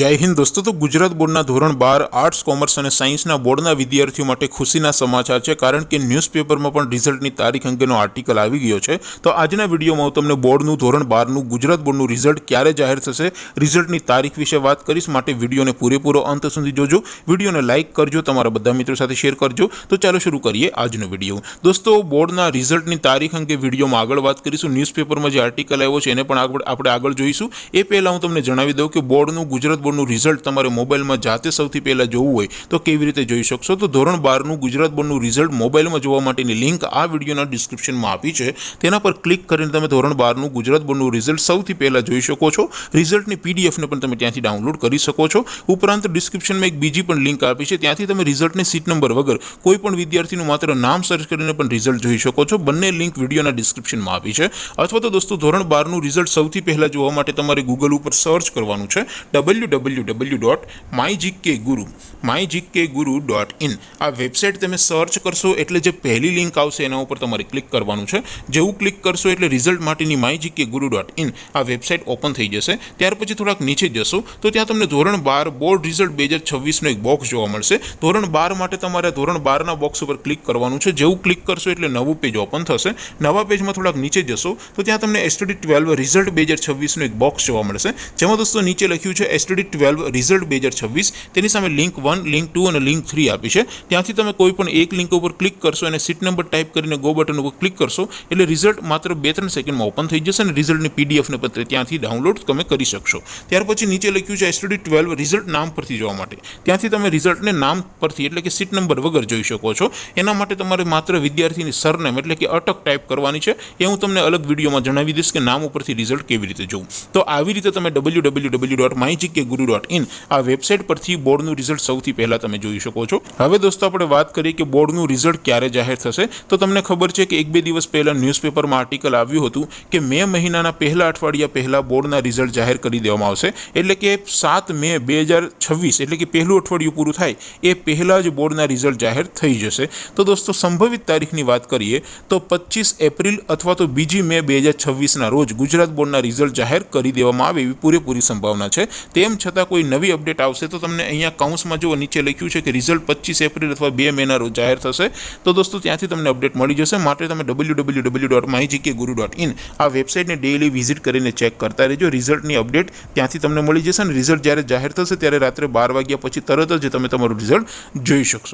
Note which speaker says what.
Speaker 1: जय हिंद दोस्तों। तो गुजरात बोर्डना धोरण 12 आर्ट्स कॉमर्स और साइंसना बोर्डना विद्यार्थीओ माटे खुशीना समाचार है, कारण के न्यूज़पेपर में पण रिजल्टनी तारीख अंगेनो आर्टिकल आवी गयो छे। तो आजना विडियोमां हूँ तमने बोर्डनुं धोरण 12 गुजरात बोर्डनुं रिजल्ट क्यारे जाहिर थशे, रिजल्टनी तारीख विषे बात करीश। माटे विडियोने पूरेपूरो अंत सुधी जोजो, विडियोने लाइक करजो, तमारा बधा मित्रों साथे शेर करजो। तो चलो शुरू करिए आजनो विडियो। दोस्तों, बोर्डना रिजल्टनी तारीख अंगे विडियोमां आगळ वात करीशुं। न्यूज़पेपरमां जे आर्टिकल आव्यो छे एने पण आपणे आगळ जोईशुं। ए पहेला हूँ तमने जणावी दऊं के बोर्डनुं गुजरात बोर्डनुं रिजल्ट तमारे मोबाइल में जाते सौथी पहला जोवुं होय तो केवी रीते जोई शकशो। तो धोरण 12 गुजरात बोर्डनुं रिजल्ट मोबाइल में जोवा माटेनी लिंक आ विडियोना डिस्क्रिप्शन में आपी छे, तेना पर क्लिक करीने तमे धोरण 12 गुजरात बोर्डनुं रिजल्ट सौथी पहला जोई शको छो। रिजल्टनी पीडीएफ ने पण तमे त्यांथी डाउनलॉड करी शको छो। उपरांत डिस्क्रिप्शन में एक बीजी पण लिंक आपी छे, त्यांथी तमे रिजल्टने सीट नंबर वगर कोई पण विद्यार्थीनुं मात्र नाम सर्च करीने पण रिजल्ट जोई शको छो। बंने लिंक विडियोना डिस्क्रिप्शन में आपी छे। अथवा तो दोस्तों, धोरण 12 रिजल्ट सौथी पहला जोवा माटे तमारे गूगल पर सर्च करवानुं छे www.mygkguru.in। आ वेबसाइट तमे सर्च करशो एटले जे पहली लिंक आवशे एना उपर तमारे क्लिक करवानुं छे। जेवुं क्लिक करशो एटले रिजल्ट माटेनी mygkguru.in आ वेबसाइट ओपन थई जशे। त्यार पछी थोड़ाक नीचे जशो तो त्यां तमने धोरण 12 बोर्ड रिजल्ट 2026 नो एक बॉक्स जोवा मळशे। धोरण 12 माटे तमारे धोरण 12 ना बॉक्स पर क्लिक करवानुं छे। जेवुं क्लिक करशो एटले नवुं पेज ओपन थशे। नवा पेजमां थोड़ाक नीचे जशो तो त्यां तमने STD 12 रिजल्ट 2026 नो एक बॉक्स जोवा मळशे, जेमां दोस्तों नीचे लख्युं छे STD 12 रिजल्ट 2026। तेनी सामे लिंक 1, लिंक 2 और लिंक 3 आपी छे। त्यांथी तमे कोईपण एक लिंक पर क्लिक करशो अने सीट नंबर टाइप करीने गो बटन पर क्लिक करशो एटले रिजल्ट मात्र 2-3 सेकंड में ओपन थई जशे अने रिजल्टनी पीडीएफ ने पत्र त्यांथी डाउनलॉड तमे करी शकशो। त्यार पछी नीचे लख्युं छे STD 12 रिजल्ट नाम परथी जोवा माटे, त्यांथी तमे रिजल्टने नाम परथी एटले के सीट नंबर वगर जोई शको छो। एना माटे तमारे मात्र विद्यार्थीनी सरनेम एटले के अटक टाइप करवानी छे। ए हुं तमने अलग विडियोमां जणावी दईश के नाम उपरथी रिजल्ट केवी रीते जोवुं। तो आवी रीते तमे www.mygkguru.in आ वेबसाइट परथी बोर्डनुं रिजल्ट सौथी पहला तमे जोई शको छो। हवे दोस्तों, आपणे वात करीए के बोर्डनुं रिजल्ट क्यारे जाहेर थशे। तो तमने खबर छे के 1-2 दिवस पहला न्यूज़पेपरमां आर्टिकल आव्युं हतुं के मे महीनाना पहला अठवाडिया पहला बोर्डना रिजल्ट जाहेर करी देवामां आवशे। एटले के 7 मे 2026 एटले के पहलुं अठवाडियुं पूरुं थाय ए पहला ज बोर्डना रिजल्ट जाहेर थई जशे। तो दोस्तों, संभवित तारीखनी वात करीए तो 25 एप्रिल अथवा तो 2 मे 2026 ना रोज गुजरात बोर्डना रिजल्ट जाहेर करी देवामां आवे एवी पूरेपूरी संभावना छे। तेम छतां कोई नवी अपडेट आवशे तो तमने अहींया काउंसमां जो नीचे लख्युं छे कि रिजल्ट 25 एप्रिल अथवा 2 मे ना रोज जाहेर थशे। तो दोस्तों, त्यांथी तमने अपडेट मळी जशे। माटे तमे www.mygkguru.in आ वेबसाइटने डेली विजिट करीने चेक करता रहेजो। रिजल्टनी अपडेट त्यांथी तमने मळी जशे अने रिजल्ट ज्यारे जाहेर थशे त्यारे रात्रे 12 वाग्या पछी तरत ज तमे तमारुं रिजल्ट जोई शकशो।